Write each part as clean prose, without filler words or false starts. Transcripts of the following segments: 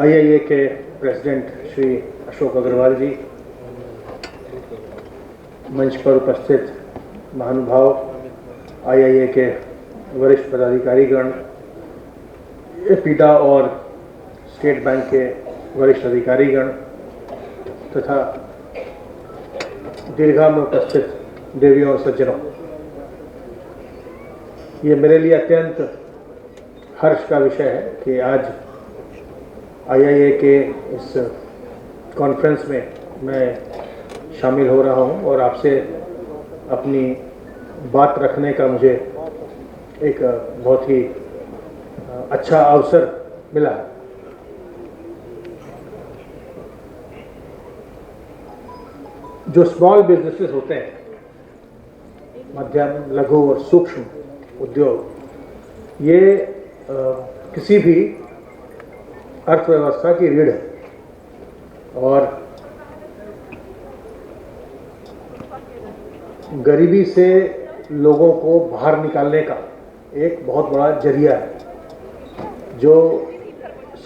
IIA के president Shri Ashok Agarwal जी, मंच पर उपस्थित महानुभाव, आईआईए के वरिष्ठ पदाधिकारीगण, एपीडा और स्टेट बैंक के वरिष्ठ अधिकारीगण तथा दीर्घा में उपस्थित देवियों और सज्जनों, ये मेरे लिए अत्यंत हर्ष का विषय है कि आज आईआईए के इस कॉन्फ्रेंस में मैं शामिल हो रहा हूं और आपसे अपनी बात रखने का मुझे एक बहुत ही अच्छा अवसर मिला है। जो स्मॉल बिजनेसेस होते हैं, मध्यम, लघु और सूक्ष्म उद्योग, ये किसी भी अर्थव्यवस्था की रीढ़ है और गरीबी से लोगों को बाहर निकालने का एक बहुत बड़ा जरिया है। जो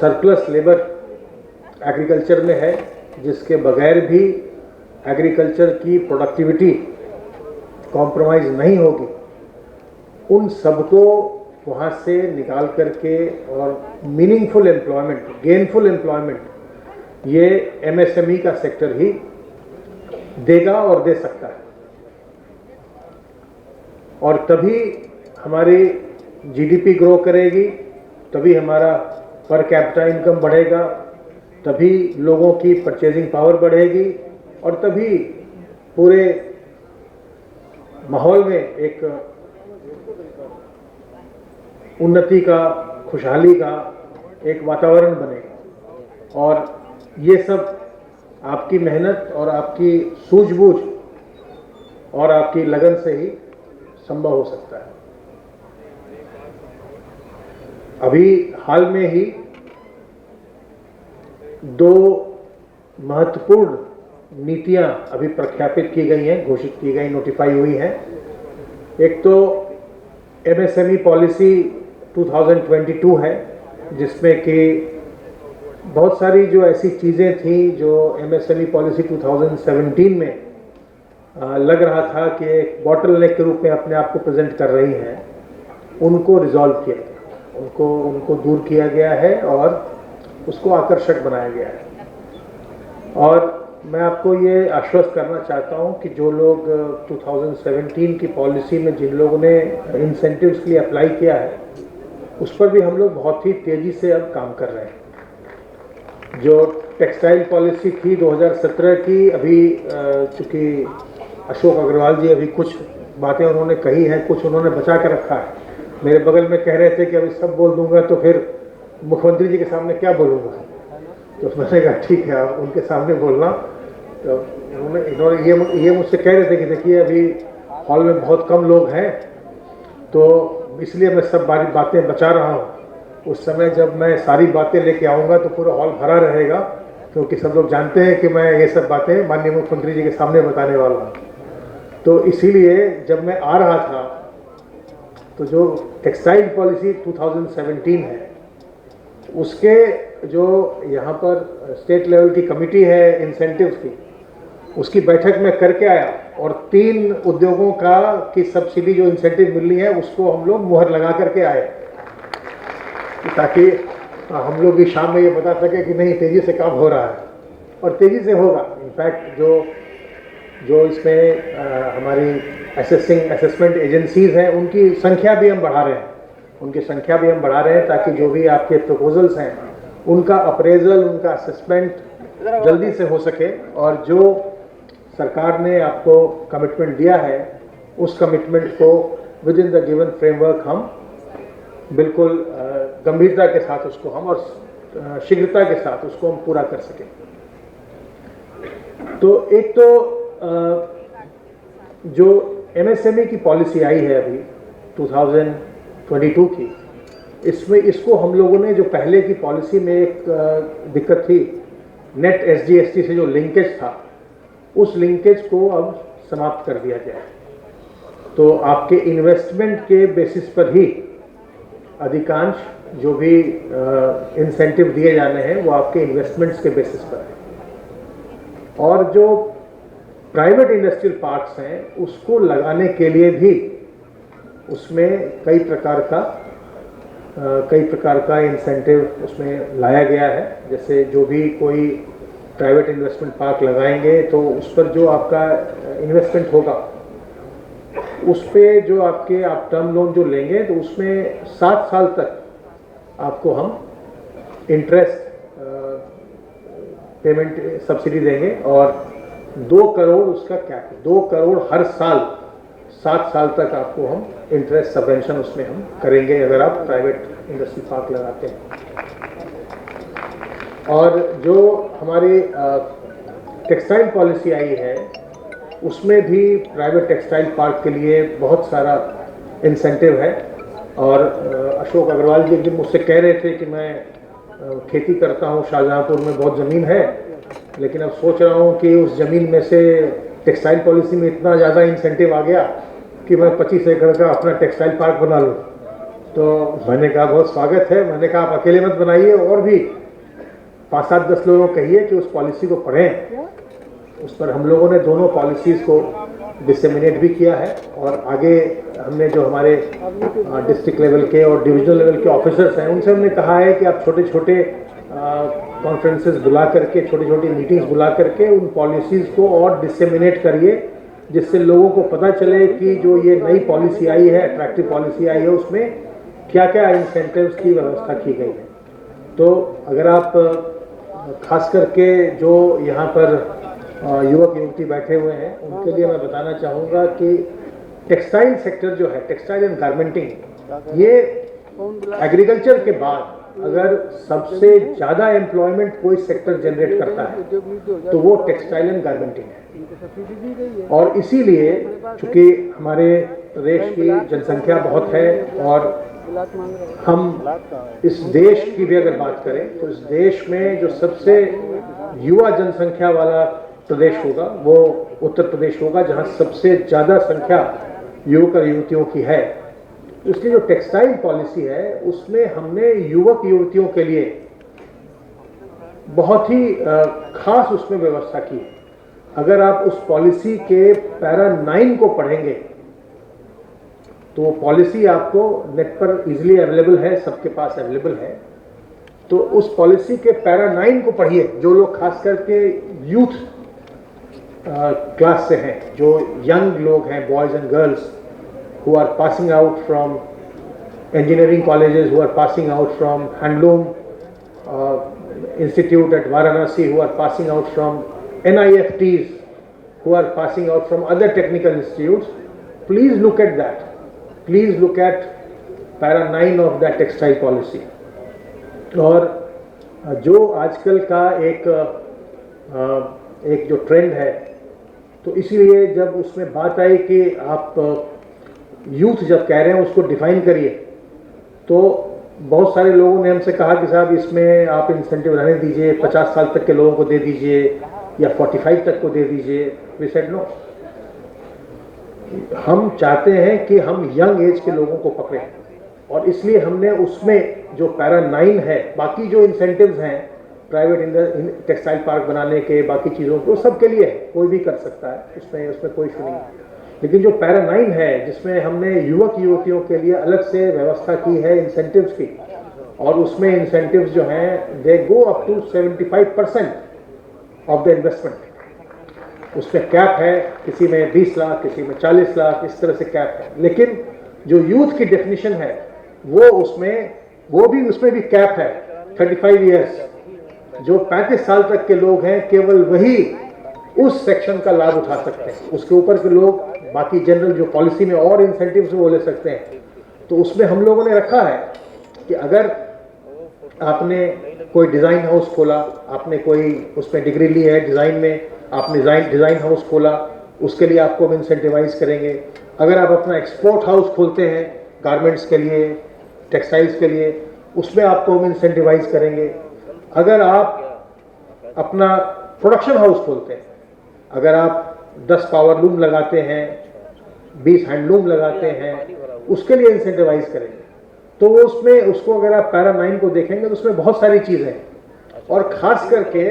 सरप्लस लेबर एग्रीकल्चर में है, जिसके बगैर भी एग्रीकल्चर की प्रोडक्टिविटी कॉम्प्रोमाइज़ नहीं होगी, उन सबको वहाँ से निकाल करके और मीनिंगफुल एम्प्लॉयमेंट, गेनफुल एम्प्लॉयमेंट ये एमएसएमई का सेक्टर ही देगा और दे सकता है। और तभी हमारी जीडीपी ग्रो करेगी, तभी हमारा पर कैपिटा इनकम बढ़ेगा, तभी लोगों की परचेजिंग पावर बढ़ेगी और तभी पूरे माहौल में एक उन्नति का, खुशहाली का एक वातावरण बनेगा। और ये सब आपकी मेहनत और आपकी सूझबूझ और आपकी लगन से ही संभव हो सकता है। अभी हाल में ही दो महत्वपूर्ण नीतियां अभी प्रख्यापित की गई हैं, घोषित की गई, नोटिफाई हुई हैं। एक तो एमएसएमई पॉलिसी 2022 है, जिसमें कि बहुत सारी जो ऐसी चीज़ें थी जो एमएसएमई पॉलिसी 2017 में लग रहा था कि एक बॉटलनेक के रूप में अपने आप को प्रेजेंट कर रही हैं, उनको रिजॉल्व किया गया, उनको दूर किया गया है और उसको आकर्षक बनाया गया है। और मैं आपको ये आश्वस्त करना चाहता हूं कि जो लोग 2017 की पॉलिसी में जिन लोगों ने इंसेंटिव्स के लिए अप्लाई किया है, उस पर भी हम लोग बहुत ही तेज़ी से अब काम कर रहे हैं। जो टेक्सटाइल पॉलिसी थी 2017 की, अभी चूँकि अशोक अग्रवाल जी अभी कुछ बातें उन्होंने कही हैं, कुछ उन्होंने बचा के रखा है। मेरे बगल में कह रहे थे कि अभी सब बोल दूंगा तो फिर मुख्यमंत्री जी के सामने क्या बोलूँगा, तो मैंने कहा ठीक है, आप उनके सामने बोलना। तो इन्होंने ये मुझसे कह रहे थे कि देखिए अभी हॉल में बहुत कम लोग हैं, तो इसलिए मैं सब बातें बचा रहा हूँ। उस समय जब मैं सारी बातें लेके आऊँगा तो पूरा हॉल भरा रहेगा, क्योंकि सब लोग जानते हैं कि मैं ये सब बातें माननीय मुख्यमंत्री जी के सामने बताने वाला हूँ। तो इसीलिए जब मैं आ रहा था तो जो टेक्सटाइल पॉलिसी 2017 है, उसके जो यहाँ पर स्टेट लेवल की कमेटी है इंसेंटिव्स की, उसकी बैठक में करके आया और 3 उद्योगों की सब्सिडी जो इंसेंटिव मिलनी है उसको हम लोग मुहर लगा करके आए, ताकि हम लोग भी शाम में ये बता सके कि नहीं, तेज़ी से काम हो रहा है और तेज़ी से होगा। इनफैक्ट जो इसमें हमारी असेसमेंट एजेंसीज़ हैं, उनकी संख्या भी हम बढ़ा रहे हैं, ताकि जो भी आपके प्रपोजल्स हैं उनका अप्रेजल, उनका असेसमेंट जल्दी से हो सके और जो सरकार ने आपको कमिटमेंट दिया है, उस कमिटमेंट को with in the given framework हम बिल्कुल गंभीरता के साथ उसको हम और शीघ्रता के साथ उसको हम पूरा कर सकें। तो एक तो जो एमएसएमई की पॉलिसी आई है अभी 2022 की, इसको हम लोगों ने, जो पहले की पॉलिसी में एक दिक्कत थी, नेट एसजीएसटी से जो लिंकेज था, उस लिंकेज को अब समाप्त कर दिया गया है। तो आपके इन्वेस्टमेंट के बेसिस पर ही अधिकांश जो भी इंसेंटिव दिए जाने हैं वो आपके इन्वेस्टमेंट्स के बेसिस पर है। और जो प्राइवेट इंडस्ट्रियल पार्क्स हैं उसको लगाने के लिए भी उसमें कई प्रकार का इंसेंटिव उसमें लाया गया है। जैसे जो भी कोई प्राइवेट इन्वेस्टमेंट पार्क लगाएंगे तो उस पर जो आपका इन्वेस्टमेंट होगा उस पे जो आप टर्म लोन जो लेंगे तो उसमें 7 साल तक आपको हम इंटरेस्ट पेमेंट सब्सिडी देंगे और 2 करोड़ उसका कैप है। 2 करोड़ हर साल 7 साल तक आपको हम इंटरेस्ट सबवेंशन उसमें हम करेंगे अगर आप प्राइवेट इंडस्ट्री पार्क लगाते हैं। और जो हमारी टेक्सटाइल पॉलिसी आई है उसमें भी प्राइवेट टेक्सटाइल पार्क के लिए बहुत सारा इंसेंटिव है। और अशोक अग्रवाल जी एक दिन मुझसे कह रहे थे कि मैं खेती करता हूँ, शाहजहांपुर में बहुत ज़मीन है, लेकिन अब सोच रहा हूँ कि उस ज़मीन में से टेक्सटाइल पॉलिसी में इतना ज़्यादा इंसेंटिव आ गया कि मैं 25 एकड़ का अपना टेक्सटाइल पार्क बना लूँ। तो मैंने कहा बहुत स्वागत है। मैंने कहा आप अकेले मत बनाइए, और भी 5-7-10 लोगों को कहिए कि उस पॉलिसी को पढ़ें। उस पर हम लोगों ने दोनों पॉलिसीज़ को डिसेमिनेट भी किया है और आगे हमने जो हमारे डिस्ट्रिक्ट लेवल के और डिविजनल लेवल के ऑफिसर्स हैं उनसे हमने कहा है कि आप छोटे छोटे कॉन्फ्रेंसेस बुला करके, छोटी छोटी मीटिंग्स बुला करके उन पॉलिसीज़ को और डिसेमिनेट करिए, जिससे लोगों को पता चले कि जो ये नई पॉलिसी आई है, अट्रैक्टिव पॉलिसी आई है, उसमें क्या क्या इंसेंटिव्स की व्यवस्था की गई है। तो अगर आप खास करके जो यहाँ पर युवक युवती बैठे हुए हैं उनके लिए मैं बताना चाहूँगा कि टेक्सटाइल सेक्टर जो है, टेक्सटाइल एंड गारमेंटिंग, ये एग्रीकल्चर के बाद अगर सबसे ज़्यादा एम्प्लॉयमेंट कोई सेक्टर जनरेट करता है तो वो टेक्सटाइल एंड गारमेंटिंग है। और इसीलिए चूँकि हमारे प्रदेश की जनसंख्या बहुत है और हम इस देश की भी अगर बात करें तो इस देश में जो सबसे युवा जनसंख्या वाला प्रदेश होगा वो उत्तर प्रदेश होगा, जहां सबसे ज़्यादा संख्या युवक और युवतियों की है। इसलिए जो टेक्सटाइल पॉलिसी है उसमें हमने युवक युवतियों के लिए बहुत ही खास उसमें व्यवस्था की। अगर आप उस पॉलिसी के पैरा 9 को पढ़ेंगे तो पॉलिसी आपको नेट पर इजीली अवेलेबल है, सबके पास अवेलेबल है। तो उस पॉलिसी के पैरा 9 को पढ़िए। जो लोग खास करके यूथ क्लास से हैं, जो यंग लोग हैं, boys and girls who are passing out from engineering colleges, who are passing out from handloom institute at Varanasi, who are passing out from NIFTs, who are passing out from other technical institutes, please look at that. Please look at para 9 of that textile policy. और जो आजकल का एक जो trend है, तो इसीलिए जब उसमें बात आई कि आप यूथ जब कह रहे हैं उसको डिफाइन करिए, तो बहुत सारे लोगों ने हमसे कहा कि साहब इसमें आप इंसेंटिव रहने दीजिए, 50 साल तक के लोगों को दे दीजिए या 45 तक को दे दीजिए। वी सेड नो, हम चाहते हैं कि हम यंग एज के लोगों को पकड़ें, और इसलिए हमने उसमें जो पैरा 9 है, बाकी जो इंसेंटिव्स हैं प्राइवेट टेक्सटाइल पार्क बनाने के, बाकी चीज़ों को, सबके लिए है, कोई भी कर सकता है, उसमें कोई इशू नहीं है। लेकिन जो पैरा 9 है जिसमें हमने युवक युवतियों के लिए अलग से व्यवस्था की है इंसेंटिव्स की, और उसमें इंसेंटिव्स जो हैं they go up to 75% of the investment. उसमें कैप है, किसी में 20 लाख, किसी में 40 लाख, इस तरह से कैप है। लेकिन जो यूथ की डेफिनेशन है वो उसमें भी कैप है 35 ईयर्स। जो 35 साल तक के लोग हैं केवल वही उस सेक्शन का लाभ उठा सकते हैं, उसके ऊपर के लोग बाकी जनरल जो पॉलिसी में और इंसेंटिव्स वो ले सकते हैं। तो उसमें हम लोगों ने रखा है कि अगर आपने कोई डिज़ाइन हाउस खोला, आपने कोई उसमें डिग्री ली है डिज़ाइन में, आपने डिज़ाइन हाउस खोला, उसके लिए आपको हम इंसेंटिवाइज करेंगे। अगर आप अपना एक्सपोर्ट हाउस खोलते हैं गारमेंट्स के लिए, टेक्सटाइल्स के लिए, उसमें आपको हम इंसेंटिवाइज करेंगे। अगर आप अपना प्रोडक्शन हाउस खोलते हैं, अगर आप 10 पावर लूम लगाते हैं, 20 हैंडलूम लगाते हैं, उसके लिए इंसेंटिवाइज करेंगे। तो वो उसमें उसको अगर आप पैरा 9 को देखेंगे तो उसमें बहुत सारी चीज़ें हैं, और ख़ास करके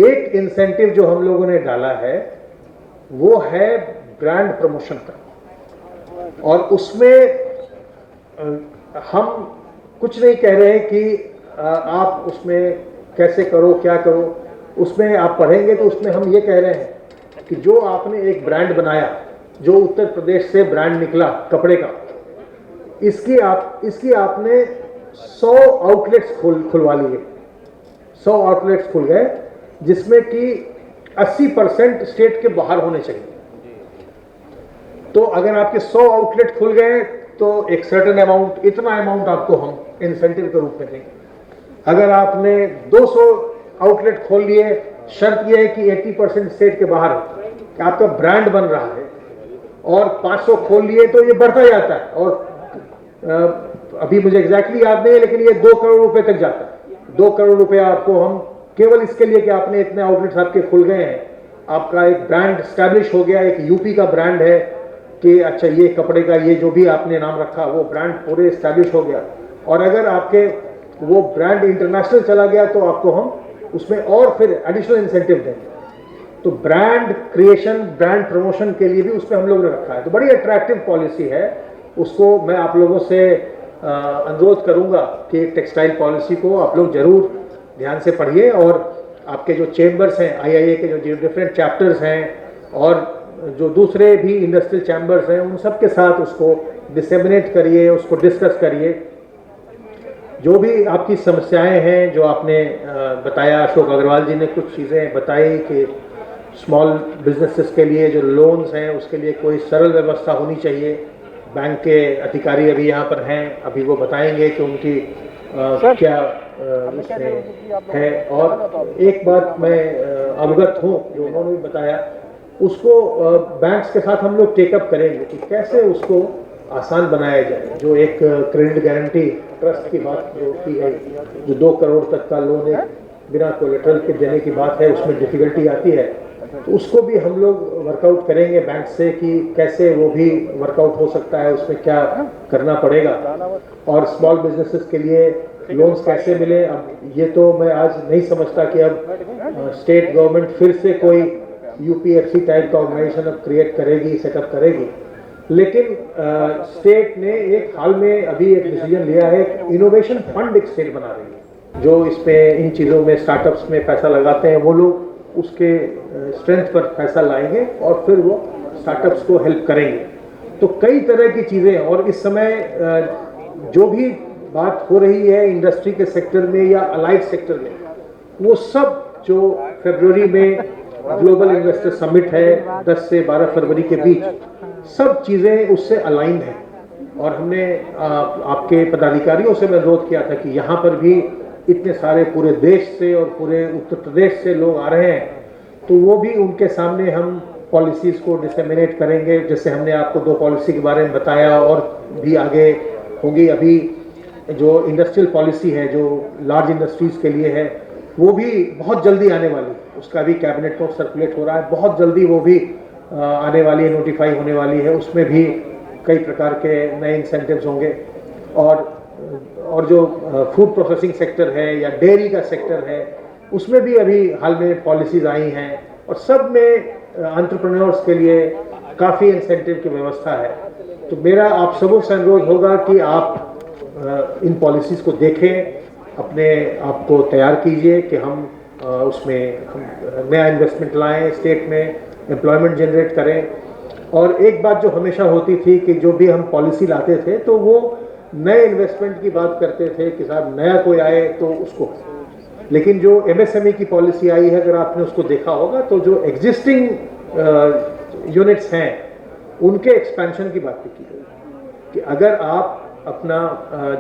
एक इंसेंटिव जो हम लोगों ने डाला है वो है ब्रांड प्रमोशन का। और उसमें हम कुछ नहीं कह रहे कि आप उसमें कैसे करो क्या करो, उसमें आप पढ़ेंगे तो उसमें हम ये कह रहे हैं कि जो आपने एक ब्रांड बनाया, जो उत्तर प्रदेश से ब्रांड निकला कपड़े का, इसकी आपने 100 आउटलेट्स खुलवा लिए। 100 आउटलेट्स खुल गए जिसमें कि 80% स्टेट के बाहर होने चाहिए। तो अगर आपके 100 आउटलेट खुल गए तो एक सर्टेन अमाउंट, इतना अमाउंट आपको हम इंसेंटिव के रूप में देंगे। अगर आपने 200 आउटलेट खोल लिए, शर्त यह है कि 80% स्टेट के बाहर कि आपका ब्रांड बन रहा है, और 500 खोल लिए तो ये बढ़ता जाता है, और अभी मुझे एग्जैक्टली याद नहीं है लेकिन ये 2 करोड़ रुपए तक जाता है। 2 करोड़ रुपए आपको हम केवल इसके लिए कि आपने इतने आउटलेट्स आपके खुल गए हैं, आपका एक ब्रांड स्टैब्लिश हो गया, एक यूपी का ब्रांड है कि अच्छा ये कपड़े का ये जो भी आपने नाम रखा वो ब्रांड पूरे स्टैब्लिश हो गया। और अगर आपके वो ब्रांड इंटरनेशनल चला गया तो आपको हम उसमें और फिर एडिशनल इंसेंटिव देंगे। तो ब्रांड क्रिएशन, ब्रांड प्रमोशन के लिए भी उसमें हम लोगों ने रखा है। तो बड़ी अट्रैक्टिव पॉलिसी है। उसको मैं आप लोगों से अनुरोध करूंगा कि टेक्सटाइल पॉलिसी को आप लोग जरूर ध्यान से पढ़िए, और आपके जो चेंबर्स हैं, आईआईए के जो डिफरेंट चैप्टर्स हैं और जो दूसरे भी इंडस्ट्रियल चैम्बर्स हैं, उन सब के साथ उसको डिसेमिनेट करिए, उसको डिस्कस करिए। जो भी आपकी समस्याएं हैं, जो आपने बताया, अशोक अग्रवाल जी ने कुछ चीज़ें बताई कि स्मॉल बिजनेसेस के लिए जो लोन्स हैं उसके लिए कोई सरल व्यवस्था होनी चाहिए। बैंक के अधिकारी अभी यहाँ पर हैं, अभी वो बताएंगे कि उनकी क्या उसमें है। और एक बात मैं अवगत हूँ जो उन्होंने भी बताया, उसको बैंक्स के साथ हम लोग टेकअप करेंगे कि कैसे उसको आसान बनाया जाए। जो एक क्रेडिट गारंटी ट्रस्ट की बात जो की है, जो 2 करोड़ तक का लोन है बिना कोलेटरल के देने की बात है, उसमें डिफिकल्टी आती है, तो उसको भी हम लोग वर्कआउट करेंगे बैंक से कि कैसे वो भी वर्कआउट हो सकता है, उसमें क्या करना पड़ेगा। और स्मॉल बिजनेसेस के लिए लोन्स कैसे मिले, अब ये तो मैं आज नहीं समझता कि अब स्टेट गवर्नमेंट फिर से कोई यूपीएफसी टाइप का ऑर्गेनाइजेशन अब क्रिएट करेगी, सेटअप करेगी। लेकिन स्टेट ने एक हाल में अभी एक डिसीजन लिया है, इनोवेशन फंड एक स्टेट बना रही है, जो इसमें इन चीज़ों में स्टार्टअप्स में पैसा लगाते हैं वो लोग उसके स्ट्रेंथ पर पैसा लाएंगे और फिर वो स्टार्टअप्स को हेल्प करेंगे। तो कई तरह की चीज़ें, और इस समय जो भी बात हो रही है इंडस्ट्री के सेक्टर में या अलाइड सेक्टर में, वो सब जो फरवरी में ग्लोबल इन्वेस्टर समिट है 10 से 12 फरवरी के बीच, सब चीज़ें उससे अलाइंड हैं। और हमने आपके पदाधिकारियों से मैं अनुरोध किया था कि यहाँ पर भी इतने सारे पूरे देश से और पूरे उत्तर प्रदेश से लोग आ रहे हैं, तो वो भी उनके सामने हम पॉलिसीज़ को डिसेमिनेट करेंगे। जैसे हमने आपको 2 पॉलिसी के बारे में बताया, और भी आगे होगी। अभी जो इंडस्ट्रियल पॉलिसी है जो लार्ज इंडस्ट्रीज़ के लिए है, वो भी बहुत जल्दी आने वाली है। उसका भी कैबिनेट नोट सर्कुलेट हो रहा है, बहुत जल्दी वो भी आने वाली है, नोटिफाई होने वाली है। उसमें भी कई प्रकार के नए इंसेंटिव्स होंगे। और जो फूड प्रोसेसिंग सेक्टर है या डेयरी का सेक्टर है, उसमें भी अभी हाल में पॉलिसीज आई हैं, और सब में एंटरप्रेन्योर्स के लिए काफ़ी इंसेंटिव की व्यवस्था है। तो मेरा आप सबों से अनुरोध होगा कि आप इन पॉलिसीज़ को देखें, अपने आप को तैयार कीजिए कि हम उसमें हम नया इन्वेस्टमेंट लाएं, स्टेट में एम्प्लॉयमेंट जनरेट करें। और एक बात जो हमेशा होती थी कि जो भी हम पॉलिसी लाते थे तो वो नए इन्वेस्टमेंट की बात करते थे कि साहब नया कोई आए तो उसको, लेकिन जो एमएसएमई की पॉलिसी आई है, अगर आपने उसको देखा होगा, तो जो एग्जिस्टिंग यूनिट्स हैं उनके एक्सपेंशन की बात की गई कि अगर आप अपना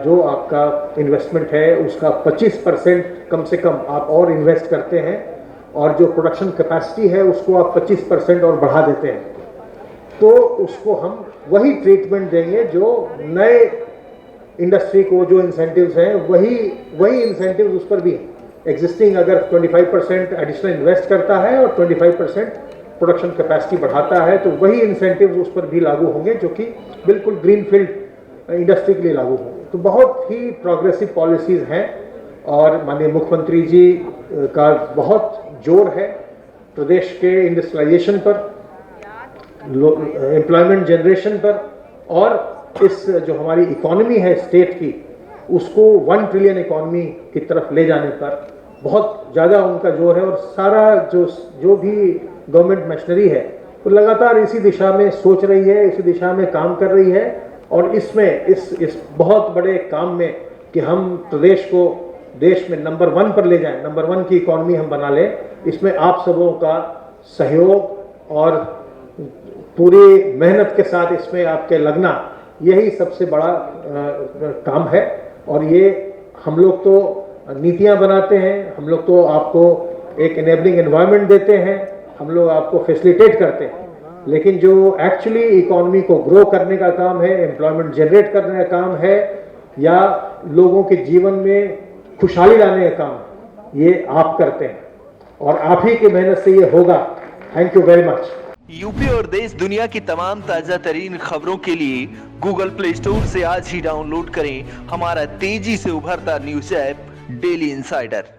जो आपका इन्वेस्टमेंट है उसका 25% कम से कम आप और इन्वेस्ट करते हैं, और जो प्रोडक्शन कैपेसिटी है उसको आप 25% और बढ़ा देते हैं, तो उसको हम वही ट्रीटमेंट देंगे जो नए इंडस्ट्री को जो इंसेंटिव्स हैं वही इंसेंटिव्स उस पर भी है। एग्जिस्टिंग अगर 25% एडिशनल इन्वेस्ट करता है और 25% प्रोडक्शन कैपेसिटी बढ़ाता है, तो वही इंसेंटिव्स उस पर भी लागू होंगे जो कि बिल्कुल ग्रीनफील्ड इंडस्ट्री के लिए लागू होंगे। तो बहुत ही प्रोग्रेसिव पॉलिसीज़ हैं और माननीय मुख्यमंत्री जी का बहुत जोर है प्रदेश के इंडस्ट्रियलाइजेशन पर, एम्प्लॉयमेंट जनरेशन पर, और इस जो हमारी इकोनॉमी है स्टेट की उसको 1 ट्रिलियन इकोनॉमी की तरफ ले जाने पर बहुत ज़्यादा उनका जोर है। और सारा जो भी गवर्नमेंट मशीनरी है वो लगातार इसी दिशा में सोच रही है, इसी दिशा में काम कर रही है। और इसमें इस बहुत बड़े काम में कि हम प्रदेश को देश में नंबर 1 पर ले जाएं, नंबर 1 की इकोनॉमी हम बना लें, इसमें आप सबों का सहयोग और पूरी मेहनत के साथ इसमें आपके लगना, यही सबसे बड़ा काम है। और ये हम लोग तो नीतियां बनाते हैं, हम लोग तो आपको एक एनेबलिंग एनवायरनमेंट देते हैं, हम लोग आपको फैसिलिटेट करते हैं, लेकिन जो एक्चुअली इकोनॉमी को ग्रो करने का काम है, एम्प्लॉयमेंट जनरेट करने का काम है, या लोगों के जीवन में खुशहाली लाने का काम, ये आप करते हैं और आप ही की मेहनत से ये होगा। Thank you very much. UP और देश दुनिया की तमाम ताजा तरीन खबरों के लिए गूगल प्ले स्टोर से आज ही डाउनलोड करें हमारा तेजी से उभरता न्यूज ऐप डेली इंसाइडर।